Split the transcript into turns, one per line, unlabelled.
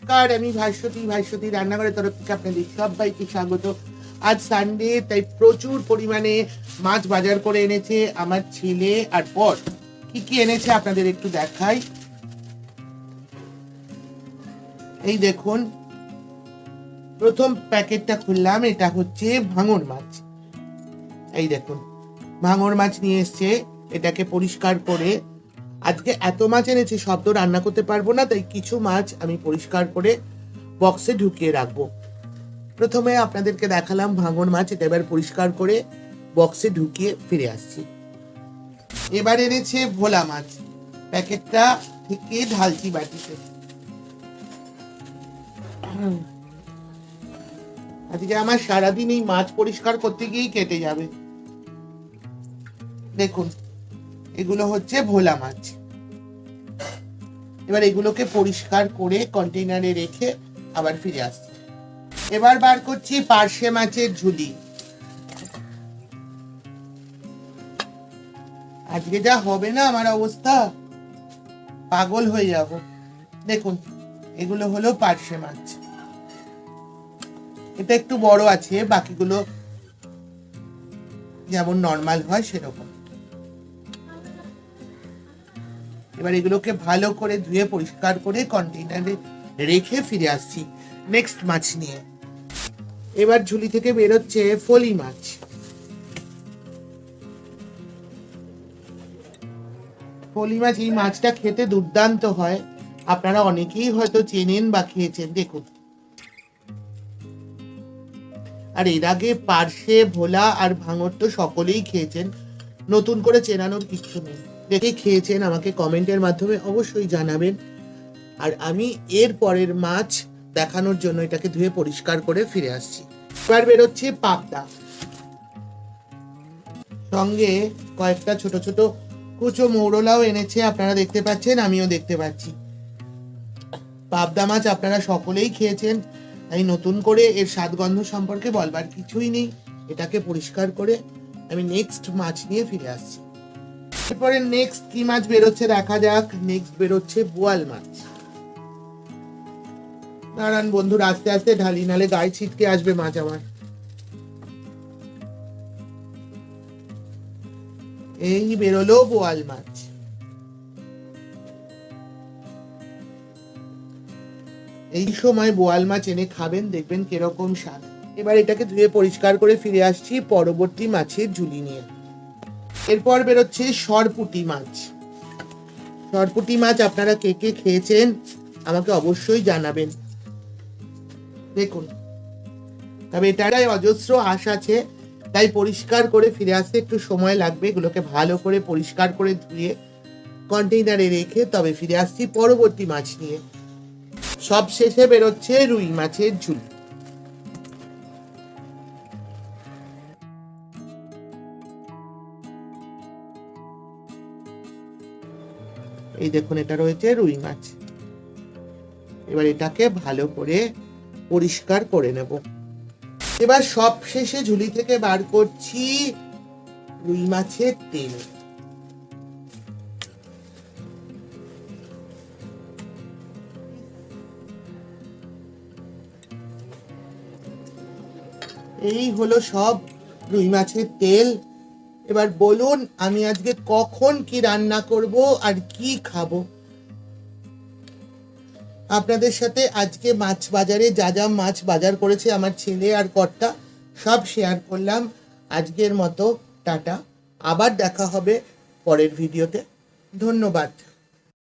নমস্কার, আমি ভাস্বতী রান্নাঘরের তরফ থেকে আপনাদের সবাইকে স্বাগত। আজ সানডে, তাই প্রচুর পরিমাণে মাছ বাজার করে এনেছে আমার ছেলে আর বর। কি কি এনেছে আপনাদের একটু দেখাই। এই দেখুন, প্রথম প্যাকেটটা খুললাম, এটা হচ্ছে ভাঙর মাছ। এই দেখুন, ভাঙর মাছ নিয়ে এসছে। এটাকে পরিষ্কার করে, আজকে এত মাছ এনেছে সব তো রান্না করতে পারবো না, তাই কিছু মাছ আমি পরিষ্কার করে বক্সে ঢুকিয়ে রাখবো। প্রথমে আপনাদেরকে দেখালাম ভাঙর মাছ, এটা এবার পরিষ্কার করে বক্সে ঢুকিয়ে ফিরে আসছি। এবার এনেছে ভোলা মাছ, প্যাকেটটা থেকে ঢালছি বাটিতে। আজকে আমার সারাদিন এই মাছ পরিষ্কার করতে গিয়েই কেটে যাবে। দেখুন, এগুলো হচ্ছে ভোলা মাছ। এবার এগুলোকে পরিষ্কার করে কন্টেইনারে রেখে আবার ফিরে আসছি। এবার বার করছি পার্শে মাছের ঝুলি। আজকে যা হবে না আমার অবস্থা, পাগল হয়ে যাব। দেখুন, এগুলো হলো পার্শে মাছ। এটা একটু বড় আছে, বাকিগুলো যেমন নর্মাল হয় সেরকম। এবার এগুলোকে ভালো করে ধুয়ে পরিষ্কার করে কন্টেইনারে রেখে ফিরে আসছি নেক্সট মাছ নিয়ে। এবার ঝুলি থেকে বেরোচ্ছে ফলি মাছ। ফলি মাছ, এই মাছটা খেতে দুর্দান্ত হয়, আপনারা অনেকেই হয়তো চেনেন বা খেয়েছেন। দেখুন, আর এর আগে পার্শে, ভোলা আর ভাঙর তো সকলেই খেয়েছেন, নতুন করে চেনানোর কিছু নেই। দেখে খেয়েছেন আমাকে কমেন্টের মাধ্যমে অবশ্যই জানাবেন। আর আমি এর পরের মাছ দেখানোর জন্য এটাকে ধুয়ে পরিষ্কার করে ফিরে আসছি। এবার বেরোচ্ছে পাবদা, সঙ্গে কয়েকটা ছোট ছোট কুচো মৌরলাও এনেছে, আপনারা দেখতে পাচ্ছেন, আমিও দেখতে পাচ্ছি। পাবদা মাছ আপনারা সকলেই খেয়েছেন, তাই নতুন করে এর স্বাদগন্ধ সম্পর্কে বলবার কিছুই নেই। এটাকে পরিষ্কার করে আমি নেক্সট মাছ নিয়ে ফিরে আসছি। এরপরে নেক্সট কি মাছ বেরোচ্ছে দেখা যাক। নেক্সট বেরোচ্ছে বোয়াল মাছ। দাঁড়ান বন্ধুরা, আস্তে আস্তে ঢালি, নালে গায়ে ছিটকে আসবে মাছ আমার। এই বেরোলো বোয়াল মাছ। এই সময় বোয়াল মাছ এনে খাবেন, দেখবেন কিরকম স্বাদ। এবার এটাকে ধুয়ে পরিষ্কার করে ফিরে আসছি পরবর্তী মাছের ঝুলি নিয়ে। এরপর বেরোচ্ছে সরপুঁটি মাছ। সরপুঁটি মাছ আপনারা কে কে খেয়েছেন আমাকে অবশ্যই জানাবেন। দেখুন, তবে এটারই অজস্র আঁশ আছে, তাই পরিষ্কার করে ফিরে আসতে একটু সময় লাগবে। এগুলোকে ভালো করে পরিষ্কার করে ধুয়ে কন্টেইনারে রেখে তবে ফিরে আসছি পরবর্তী মাছ নিয়ে। সব শেষে বেরোচ্ছে রুই মাছের ঝুলি। এই দেখুন, এটা রয়েছে রুই মাছ। এবার এটাকে ভালো করে পরিষ্কার করে নেব। এবার সব শেষে ঝুলি থেকে বার করছি রুই মাছের তেল। এই হলো সব রুই মাছের তেল। এবার বলুন, আমি আজকে কখন কি রান্না করব আর কি খাবো। আপনাদের সাথে আজকে মাছ বাজারে যা যা মাছ বাজার করেছে আমার ছেলে আর কর্তা, সব শেয়ার করলাম। আজকের মতো টাটা, আবার দেখা হবে পরের ভিডিওতে। ধন্যবাদ।